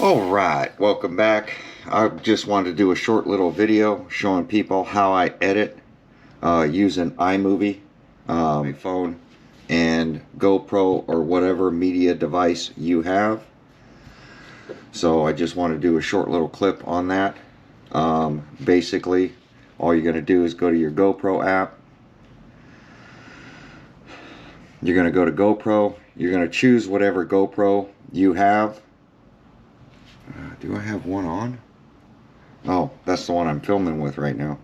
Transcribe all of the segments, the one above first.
Alright, welcome back. I just wanted to do a short little video showing people how I edit using iMovie, my phone, and GoPro or whatever media device you have. So I just want to do a short little clip on that. Basically, all you're going to do is go to your GoPro app. You're going to go to GoPro. You're going to choose whatever GoPro you have. Do I have one on? Oh, that's the one I'm filming with right now.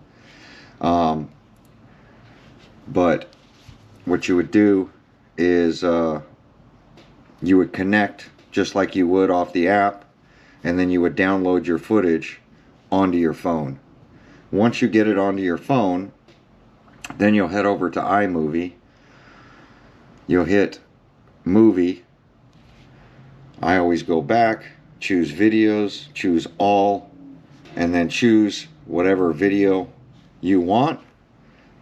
But what you would do is you would connect just like you would off the app, and then you would download your footage onto your phone. Once you get it onto your phone, then you'll head over to iMovie. You'll hit Movie. I always go back, choose Videos, choose All, and then choose whatever video you want.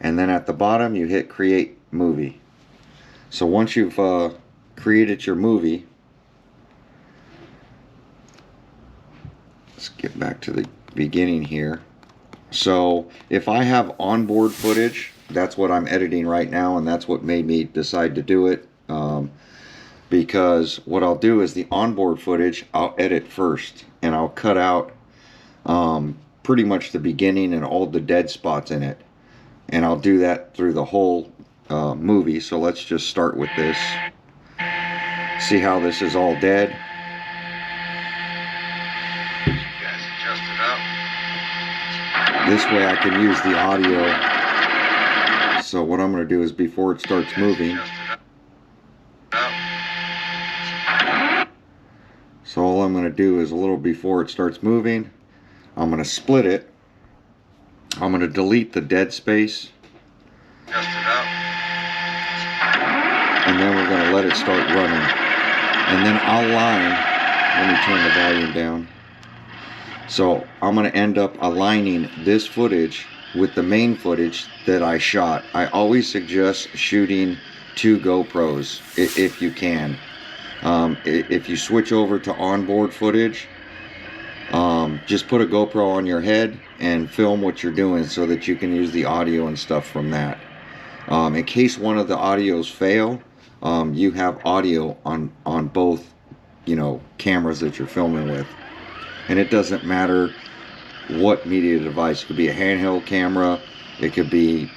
And then at the bottom you hit Create Movie. So once you've created your movie, let's get back to the beginning here. So if I have onboard footage, that's what I'm editing right now, and that's what made me decide to do it. Because what I'll do is the onboard footage I'll edit first, and I'll cut out pretty much the beginning and all the dead spots in it, and I'll do that through the whole movie. So let's just start with this. See how this is all dead? You guys adjust it up. This way I can use the audio. So what I'm going to do is before it starts moving, so all I'm going to do is a little before it starts moving, I'm going to split it. I'm going to delete the dead space. Adjust it up. And then we're going to let it start running. And then I'll line, let me turn the volume down. So I'm going to end up aligning this footage with the main footage that I shot. I always suggest shooting 2 GoPros if you can. If you switch over to onboard footage, just put a GoPro on your head and film what you're doing so that you can use the audio and stuff from that. In case one of the audios fail, you have audio on both, cameras that you're filming with. And it doesn't matter what media device. It could be a handheld camera, it could be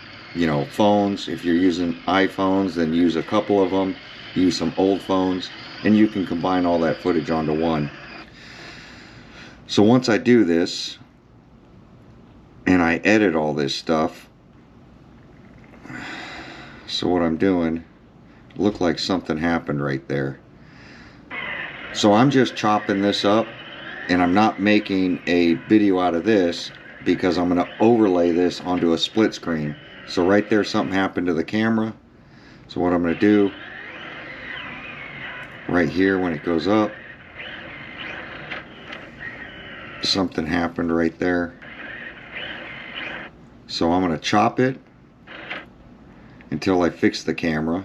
phones. If you're using iPhones, then use a couple of them, use some old phones, and you can combine all that footage onto one. So once I do this and I edit all this stuff, so what I'm doing, looked like something happened right there. So I'm just chopping this up, and I'm not making a video out of this because I'm going to overlay this onto a split screen. So right there something happened to the camera. So what I'm going to do right here when it goes up, something happened right there. So I'm going to chop it until I fix the camera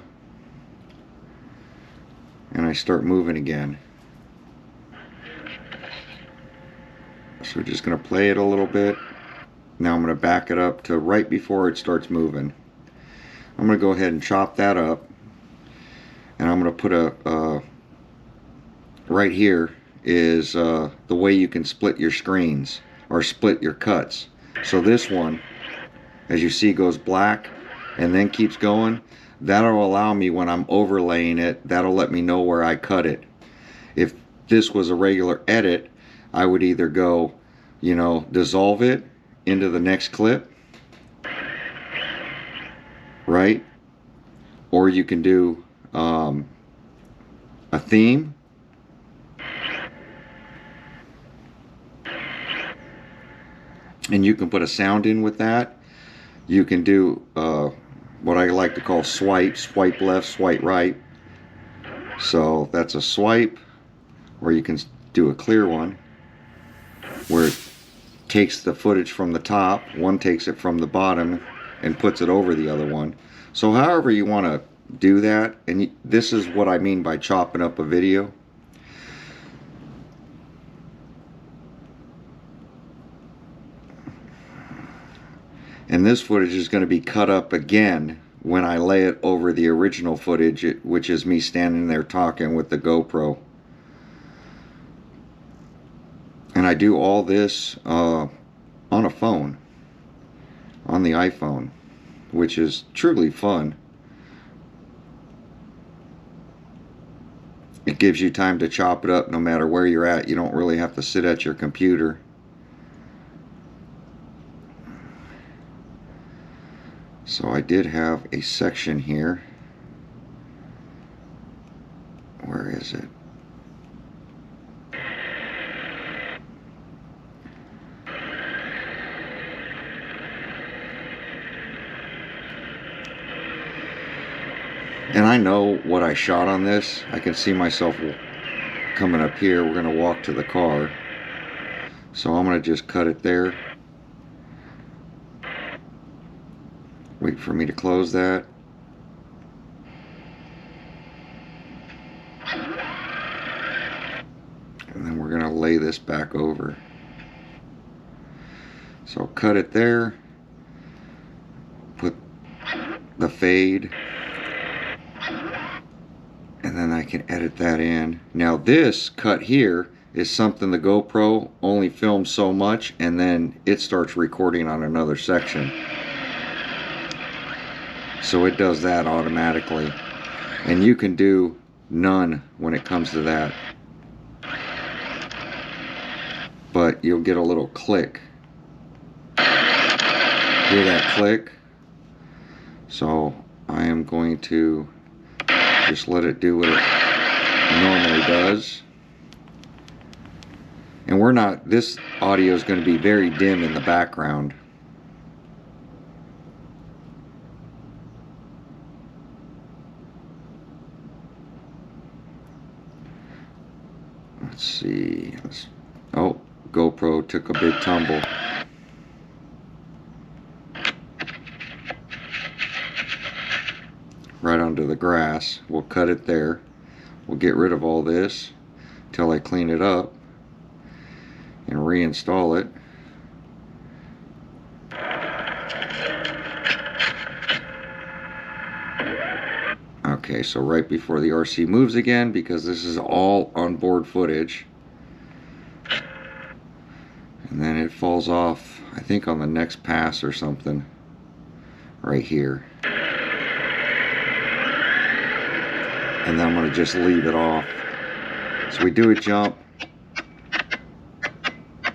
and I start moving again. So we're just going to play it a little bit. Now I'm going to back it up to right before it starts moving. I'm going to go ahead and chop that up, and I'm going to put a right here is the way you can split your screens or split your cuts. So this one, as you see, goes black and then keeps going. That'll allow me, when I'm overlaying it, that'll let me know where I cut it. If this was a regular edit, I would either go, dissolve it into the next clip, right? Or you can do a theme. And you can put a sound in with that. You can do what I like to call swipe left, swipe right. So that's a swipe, or you can do a clear one where it takes the footage from the top, one takes it from the bottom and puts it over the other one. So however you want to do that, and this is what I mean by chopping up a video. And this footage is going to be cut up again when I lay it over the original footage, which is me standing there talking with the GoPro. And I do all this on a phone, on the iPhone, which is truly fun. It gives you time to chop it up no matter where you're at. You don't really have to sit at your computer. So I did have a section here. Where is it? And I know what I shot on this. I can see myself coming up here. We're going to walk to the car. So I'm going to just cut it there. Wait for me to close that. And then we're going to lay this back over. So cut it there. Put the fade. And then I can edit that in. Now this cut here is something the GoPro only films so much, and then it starts recording on another section. So it does that automatically. And you can do none when it comes to that. But you'll get a little click. Hear that click? So I am going to just let it do what it normally does. And we're not, this audio is going to be very dim in the background. Let's see. Oh, GoPro took a big tumble. Right onto the grass. We'll cut it there. We'll get rid of all this until I clean it up and reinstall it. Okay, so right before the RC moves again, because this is all onboard footage, and then it falls off, I think on the next pass or something, right here. And then I'm going to just leave it off. So we do a jump.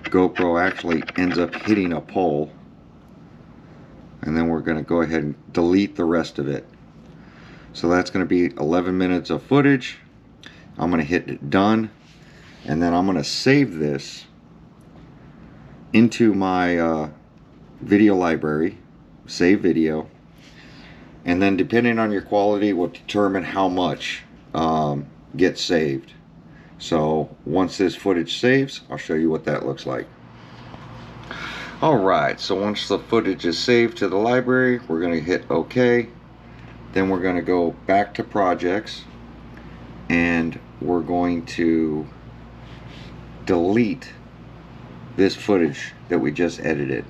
GoPro actually ends up hitting a pole. And then we're going to go ahead and delete the rest of it. So that's going to be 11 minutes of footage. I'm going to hit done. And then I'm going to save this into my video library. Save video. And then depending on your quality will determine how much gets saved. So once this footage saves, I'll show you what that looks like. Alright, so once the footage is saved to the library, we're going to hit OK. Then we're going to go back to projects, and we're going to delete this footage that we just edited.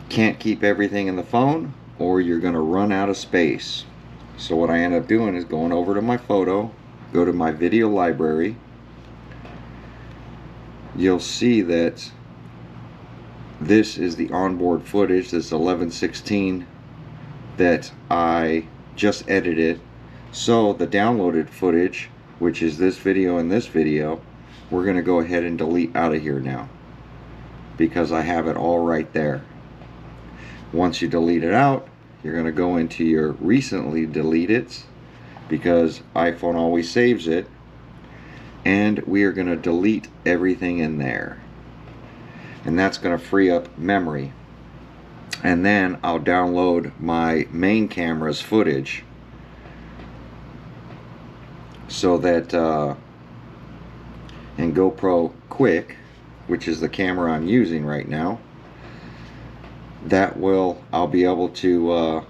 Can't keep everything in the phone, or you're going to run out of space. So what I end up doing is going over to my photo, go to my video library. You'll see that this is the onboard footage, this 11:16 that I just edited. So the downloaded footage, which is this video and this video, we're going to go ahead and delete out of here now, because I have it all right there. Once you delete it out, you're going to go into your recently deleted, because iPhone always saves it, and we are going to delete everything in there, and that's going to free up memory. And then I'll download my main camera's footage, so that in GoPro Quick, which is the camera I'm using right now, that will, I'll be able to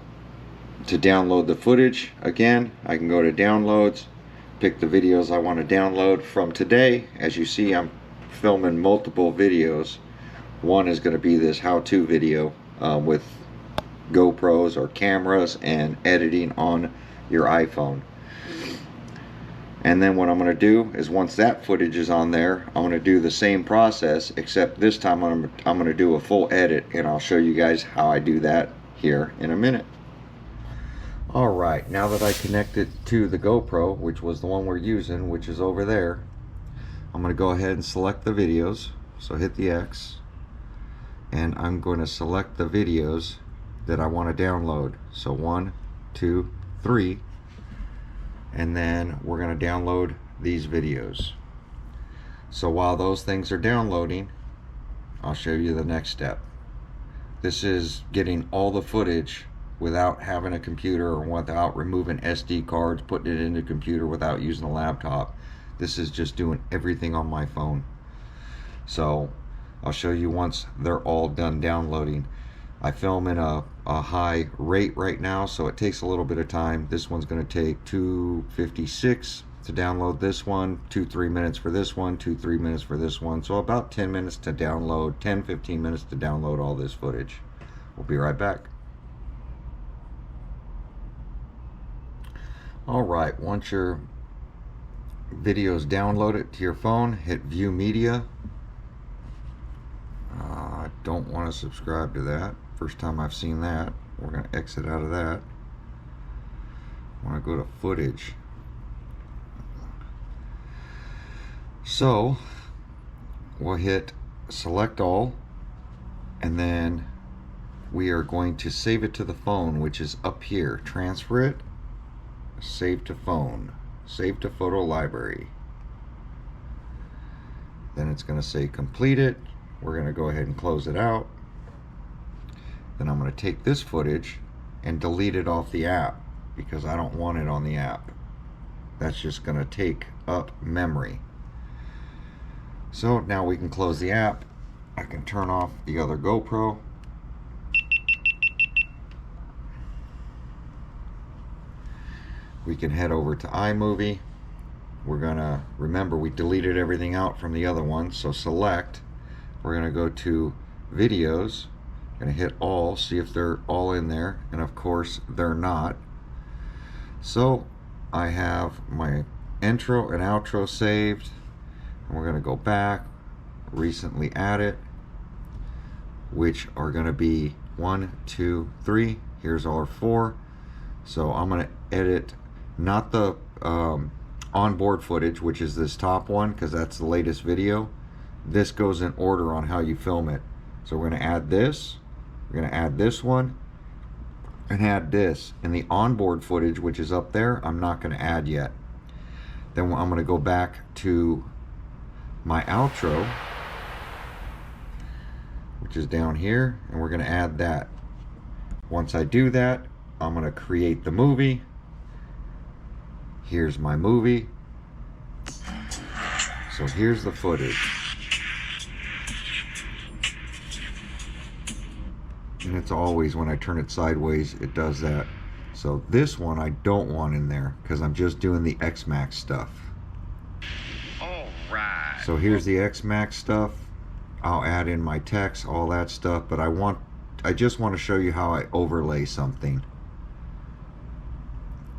download the footage again. I can go to downloads, pick the videos I want to download from today. As you see, I'm filming multiple videos. One is going to be this how-to video with GoPros or cameras and editing on your iPhone. And then what I'm going to do is, once that footage is on there, I'm going to do the same process, except this time I'm going to do a full edit, and I'll show you guys how I do that here in a minute. Alright, now that I connected to the GoPro, which was the one we're using, which is over there, I'm going to go ahead and select the videos. So hit the X, and I'm going to select the videos that I want to download. So 1, 2, 3. And then we're going to download these videos. So while those things are downloading, I'll show you the next step. This is getting all the footage without having a computer or without removing SD cards, putting it in the computer without using a laptop. This is just doing everything on my phone. So I'll show you once they're all done downloading. I film in a high rate right now, so it takes a little bit of time. This one's going to take 2:56 to download this one, 2-3 minutes for this one, 2-3 minutes for this one. So about 10 minutes to download, 10-15 minutes to download all this footage. We'll be right back. Alright, once your video's downloaded to your phone, hit View Media. I don't want to subscribe to that. First time I've seen that. We're going to exit out of that. I want to go to Footage. So we'll hit Select All, and then we are going to save it to the phone, which is up here. Transfer it, save to phone, save to photo library. Then it's going to say complete it. We're going to go ahead and close it out. Then I'm going to take this footage and delete it off the app because I don't want it on the app. That's just going to take up memory. So now we can close the app. I can turn off the other GoPro. We can head over to iMovie. We're going to remember we deleted everything out from the other one, so select. We're going to go to videos, going to hit all, see if they're all in there, and of course they're not. So I have my intro and outro saved, and we're going to go back, recently added, which are going to be 1, 2, 3. Here's our 4. So I'm going to edit not the onboard footage, which is this top one, because that's the latest video. This goes in order on how you film it. So we're going to add this, we're going to add this one, and add this. And the onboard footage, which is up there, I'm not going to add yet. Then I'm going to go back to my outro, which is down here, and we're going to add that. Once I do that, I'm going to create the movie. Here's my movie. So here's the footage. And it's always, when I turn it sideways, it does that. So this one I don't want in there because I'm just doing the X-Max stuff. All right. So here's the X-Max stuff. I'll add in my text, all that stuff, but I just want to show you how I overlay something.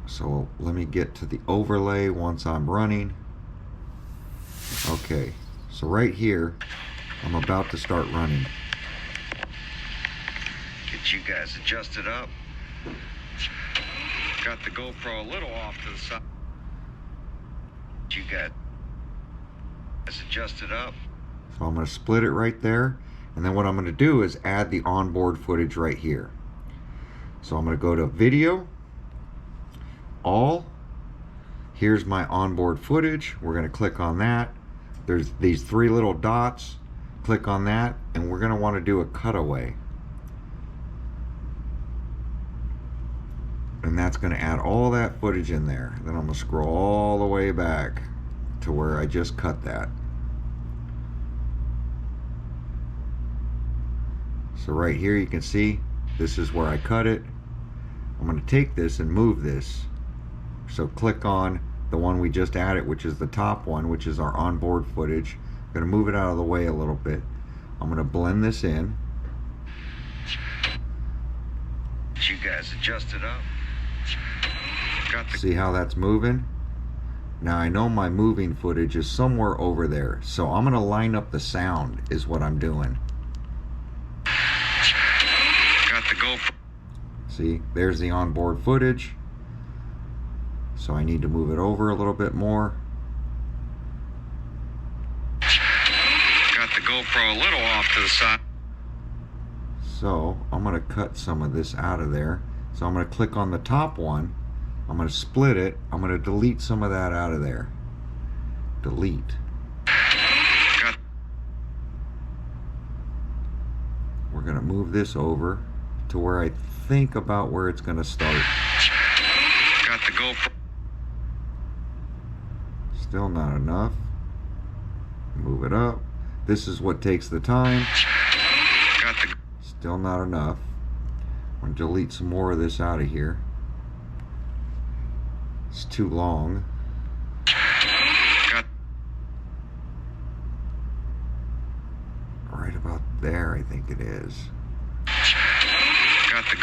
So let me get to the overlay once I'm running. Okay, so right here, I'm about to start running. Get you guys adjusted up. Got the GoPro a little off to the side. You got guys adjusted up. So I'm going to split it right there. And then what I'm going to do is add the onboard footage right here. So I'm going to go to Video, All. Here's my onboard footage. We're going to click on that. There's these 3 little dots. Click on that, and we're going to want to do a cutaway. And that's going to add all that footage in there. Then I'm going to scroll all the way back to where I just cut that. So right here you can see this is where I cut it. I'm going to take this and move this. So click on the one we just added, which is the top one, which is our onboard footage. I'm going to move it out of the way a little bit. I'm going to blend this in. get you guys adjusted up. See how that's moving? Now I know my moving footage is somewhere over there, so I'm gonna line up the sound is what I'm doing. Got the GoPro. See, there's the onboard footage. So I need to move it over a little bit more. Got the GoPro a little off to the side. So I'm gonna cut some of this out of there. So I'm gonna click on the top one. I'm gonna split it. I'm gonna delete some of that out of there. Delete. We're gonna move this over to where I think about where it's gonna start. Got the GoPro. Still not enough. Move it up. This is what takes the time. Got the. Still not enough. I'm gonna delete some more of this out of here. It's too long. Got. Right about there, I think it is. Got the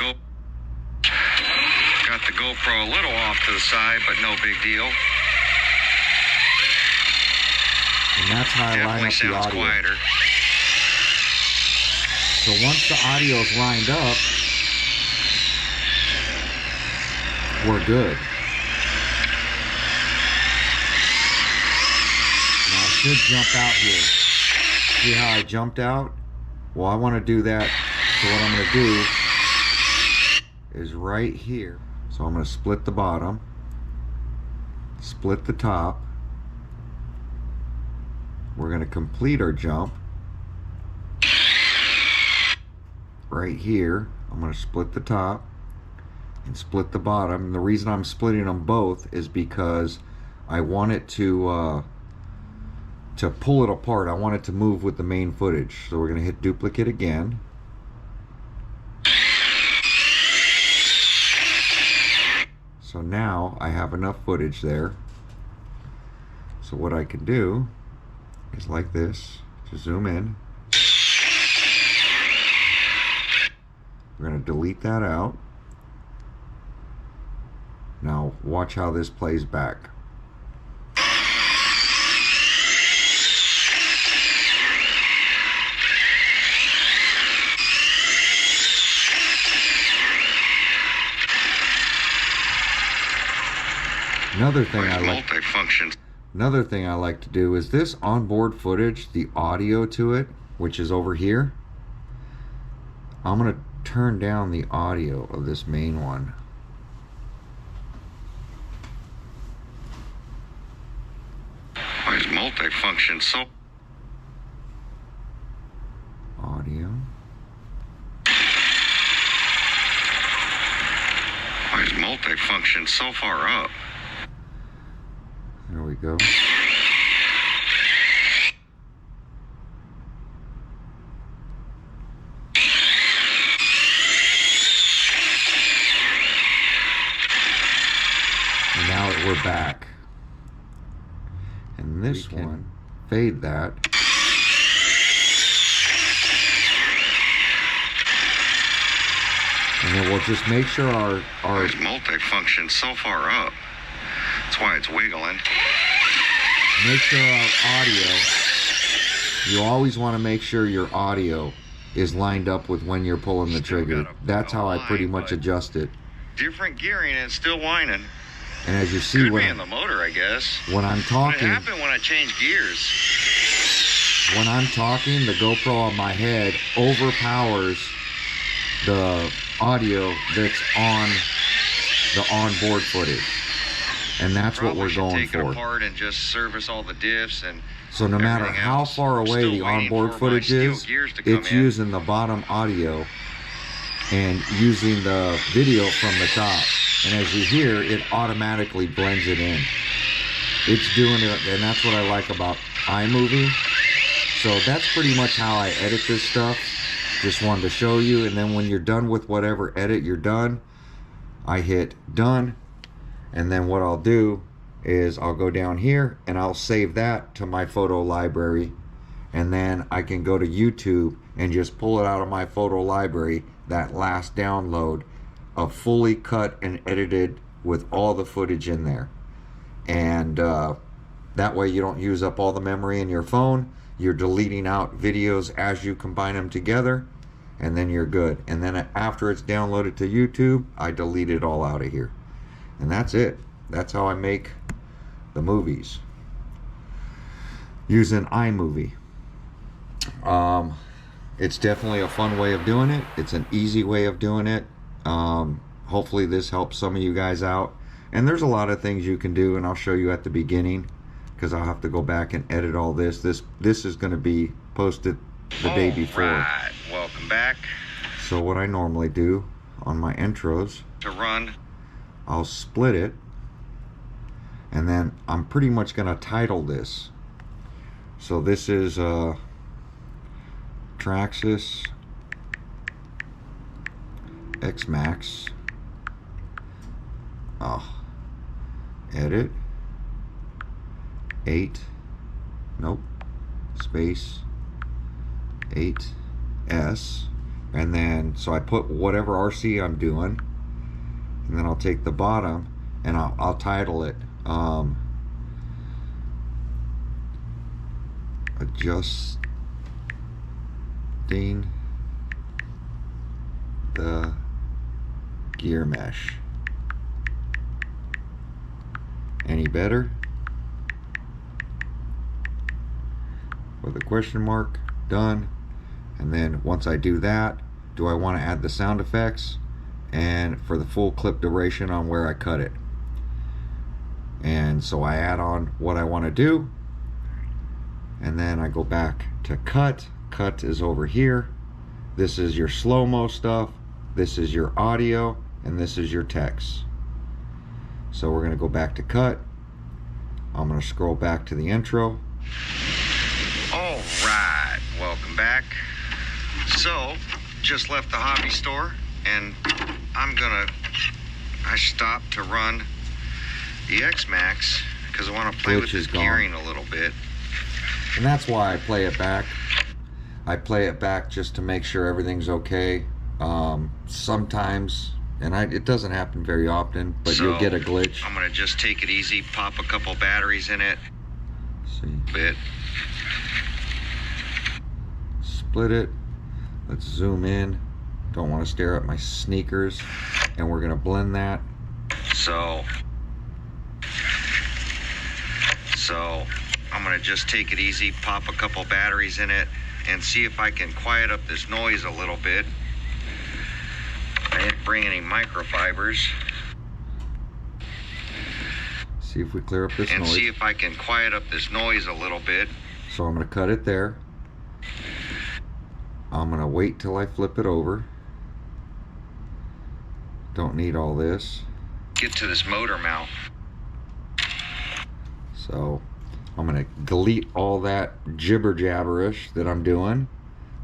GoPro a little off to the side, but no big deal. And that's how I line up the audio. Quieter. So once the audio is lined up, we're good. Now I should jump out here. See how I jumped out? Well, I want to do that. So what I'm going to do is right here. So I'm going to split the bottom, split the top. We're going to complete our jump. Right here, I'm going to split the top and split the bottom. And the reason I'm splitting them both is because I want it to pull it apart. I want it to move with the main footage. So we're going to hit duplicate again. So now I have enough footage there. So what I can do is like this, to zoom in. We're going to delete that out. Now watch how this plays back. Another thing I like to do is this onboard footage, the audio to it, which is over here. I'm going to turn down the audio of this main one. Why is multifunction so? Audio. Why is multifunction so far up? There we go. And now we're back. And this one, fade that. And then we'll just make sure our multifunction so far up. That's why it's wiggling. Make sure our audio, you always want to make sure your audio is lined up with when you're pulling the trigger. That's how I pretty much adjust it. Different gearing and it's still whining. And as you see, could be in the motor, I guess. When I'm talking, it happened when I changed gears. When I'm talking, the GoPro on my head overpowers the audio that's on the onboard footage. And that's what we're going for. Take it apart and just service all the diffs and so no matter how far away the onboard footage is, it's using the bottom audio and using the video from the top. And as you hear, it automatically blends it in. It's doing it, and that's what I like about iMovie. So that's pretty much how I edit this stuff. Just wanted to show you, and then when you're done with whatever edit you're done, I hit done. And then what I'll do is I'll go down here and I'll save that to my photo library, and then I can go to YouTube and just pull it out of my photo library, that last download a fully cut and edited with all the footage in there. And that way you don't use up all the memory in your phone. You're deleting out videos as you combine them together, and then you're good. And then after it's downloaded to YouTube, I delete it all out of here. And that's it. That's how I make the movies using iMovie. It's definitely a fun way of doing it. It's an easy way of doing it. Hopefully this helps some of you guys out. And there's a lot of things you can do, and I'll show you at the beginning, because I'll have to go back and edit all this. This is going to be posted the day before. Right, welcome back. So what I normally do on my intros, To run. I'll split it, and then I'm pretty much going to title this. So this is Traxxas X-Max. Edit 8, nope, space 8S, and then so I put whatever RC I'm doing, and then I'll take the bottom and I'll title it adjusting the gear mesh. Any better? With a question mark. Done. And then once I do that, do I want to add the sound effects and for the full clip duration on where I cut it? And so I add on what I want to do, and then I go back to cut. Cut is over here. This is your slow-mo stuff, this is your audio, and this is your text. So we're going to go back to cut. I'm going to scroll back to the intro. All right, welcome back. So, just left the hobby store, and I stopped to run the X-Max because I want to play with this gearing a little bit. And that's why I play it back. I play it back just to make sure everything's okay. Sometimes, and it doesn't happen very often, but so you'll get a glitch. I'm gonna just take it easy, pop a couple batteries in it. See. Split it. Let's zoom in. Don't want to stare at my sneakers. And we're gonna blend that. So I'm gonna just take it easy, pop a couple batteries in it, and see if I can quiet up this noise a little bit. I didn't bring any microfibers. See if we clear up this noise. And see if I can quiet up this noise a little bit. So I'm going to cut it there. I'm going to wait till I flip it over. Don't need all this. Get to this motor mount. So I'm going to delete all that jibber jabberish that I'm doing.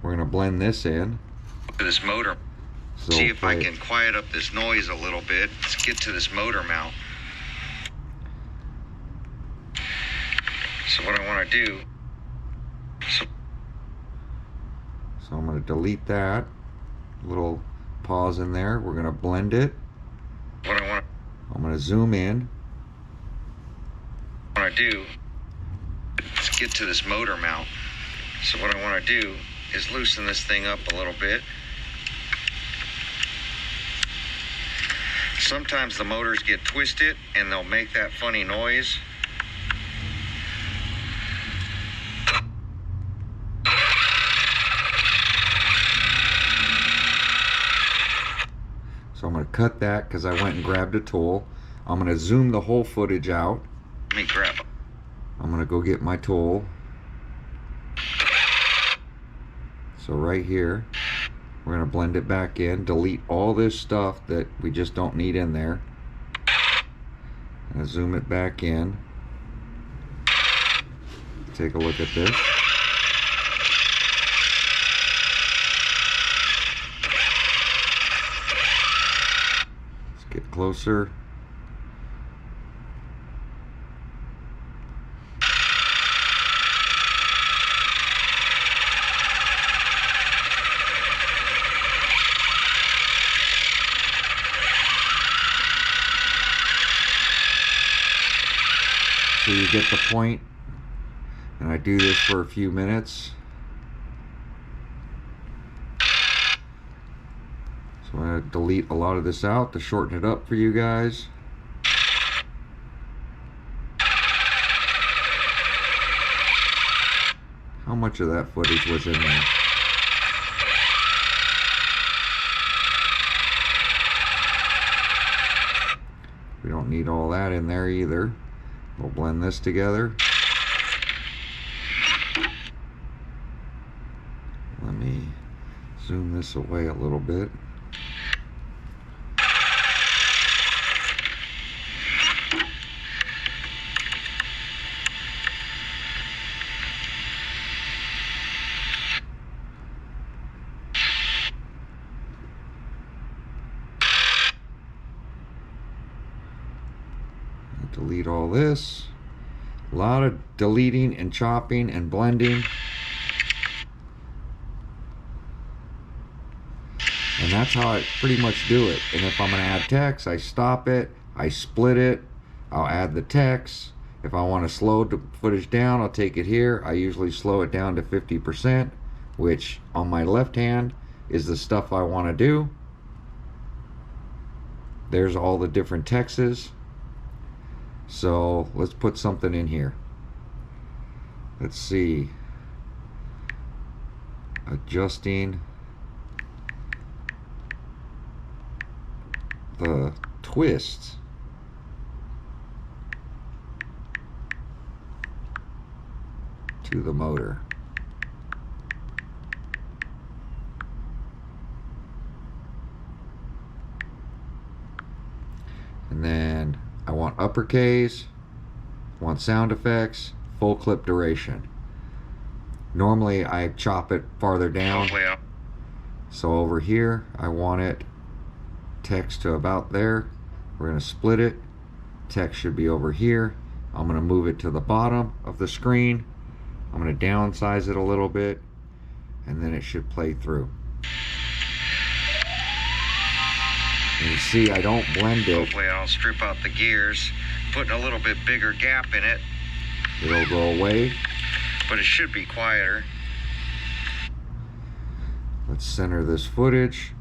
We're going to blend this in. To this motor. So see if I can quiet up this noise a little bit. Let's get to this motor mount. So what I want to do. So I'm going to delete that little pause in there. We're going to blend it. What I want. I'm going to zoom in. What I do. Let's get to this motor mount. So what I want to do is loosen this thing up a little bit. Sometimes the motors get twisted and they'll make that funny noise. So I'm going to cut that because I went and grabbed a tool. I'm going to zoom the whole footage out. Let me grab it. I'm going to go get my tool. So right here, we're going to blend it back in, delete all this stuff that we just don't need in there. And zoom it back in. Take a look at this. Let's get closer. so you get the point. And I do this for a few minutes. So I'm going to delete a lot of this out to shorten it up for you guys. How much of that footage was in there? We don't need all that in there either. We'll blend this together. Let me zoom this away a little bit. Delete all this. A lot of deleting and chopping and blending. And that's how I pretty much do it. And if I'm going to add text, I stop it, I split it, I'll add the text. If I want to slow the footage down, I'll take it here. I usually slow it down to 50%, which on my left hand is the stuff I want to do. There's all the different texts. So let's put something in here. Let's see. Adjusting the twist. To the motor. And then I want uppercase, want sound effects, full clip duration. Normally I chop it farther down. So over here, I want it text to about there. We're going to split it. Text should be over here. I'm going to move it to the bottom of the screen. I'm going to downsize it a little bit, and then it should play through. And you see, I don't blend it. Hopefully I'll strip out the gears, putting a little bit bigger gap in it. It'll go away. But it should be quieter. Let's center this footage.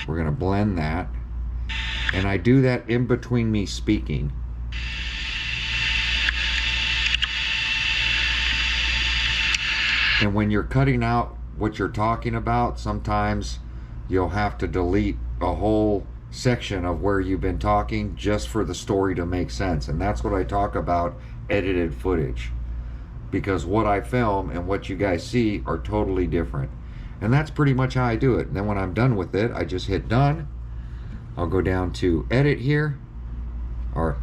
We're going to blend that. And I do that in between me speaking. And when you're cutting out what you're talking about, sometimes you'll have to delete a whole section of where you've been talking just for the story to make sense. And that's what I talk about, edited footage. Because what I film and what you guys see are totally different. And that's pretty much how I do it. And then when I'm done with it, I just hit done. I'll go down to edit here, or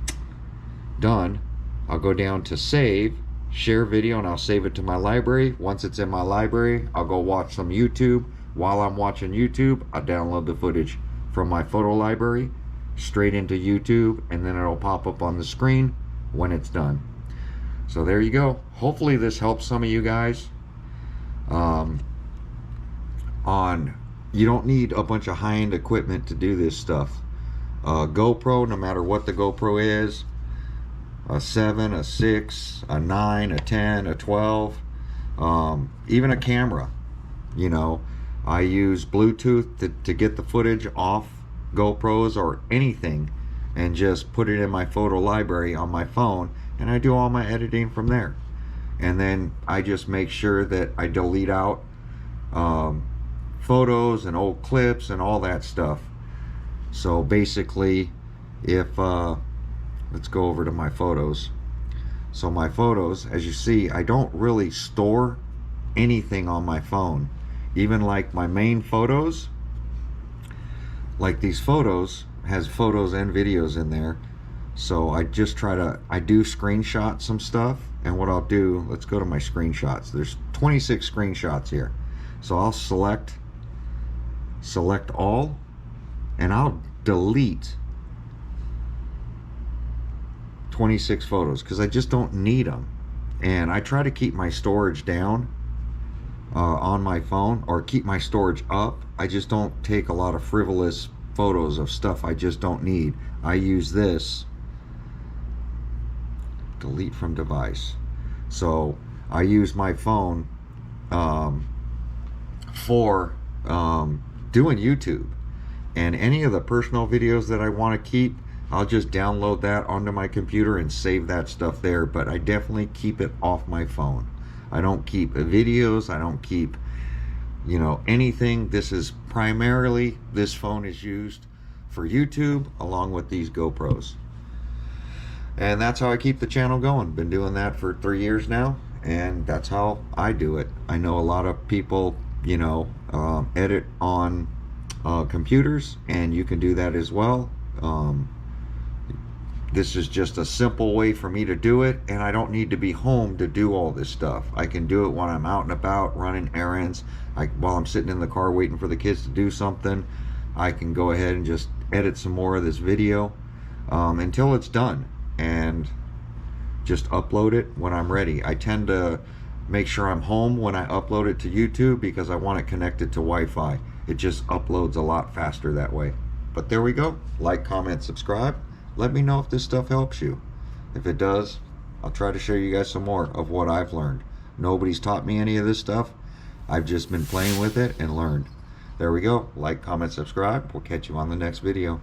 done. I'll go down to save, share video, and I'll save it to my library. Once it's in my library, I'll go watch some YouTube. While I'm watching YouTube, I'll download the footage from my photo library straight into YouTube, and then it'll pop up on the screen when it's done. So there you go. Hopefully this helps some of you guys. You don't need a bunch of high-end equipment to do this stuff. GoPro, no matter what the GoPro is, a 7, a 6, a 9, a 10, a 12, even a camera. You know, I use Bluetooth to get the footage off GoPros or anything, and just put it in my photo library on my phone, and I do all my editing from there. And then I just make sure that I delete out photos and old clips and all that stuff. So basically, if let's go over to my photos. So my photos, as you see, I don't really store anything on my phone. Even like my main photos, like these photos has photos and videos in there. So I just I do screenshot some stuff, and what I'll do, let's go to my screenshots. There's 26 screenshots here. So I'll select all, and I'll delete 26 photos because I just don't need them. And I try to keep my storage down on my phone, or keep my storage up. I just don't take a lot of frivolous photos of stuff I just don't need. I use this delete from device. So I use my phone for doing YouTube, and any of the personal videos that I want to keep, I'll just download that onto my computer and save that stuff there. But I definitely keep it off my phone. I don't keep videos, I don't keep, you know, anything. This is primarily, this phone is used for YouTube along with these GoPros. And that's how I keep the channel going. Been doing that for 3 years now, and that's how I do it. I know a lot of people, you know, edit on computers, and you can do that as well. This is just a simple way for me to do it, and I don't need to be home to do all this stuff. I can do it when I'm out and about running errands. While I'm sitting in the car waiting for the kids to do something, I can go ahead and just edit some more of this video until it's done, and just upload it when I'm ready. I tend to make sure I'm home when I upload it to YouTube because I want it connected to Wi-Fi. It just uploads a lot faster that way. But there we go. Like, comment, subscribe. Let me know if this stuff helps you. If it does, I'll try to show you guys some more of what I've learned. Nobody's taught me any of this stuff. I've just been playing with it and learned. There we go. Like, comment, subscribe. We'll catch you on the next video.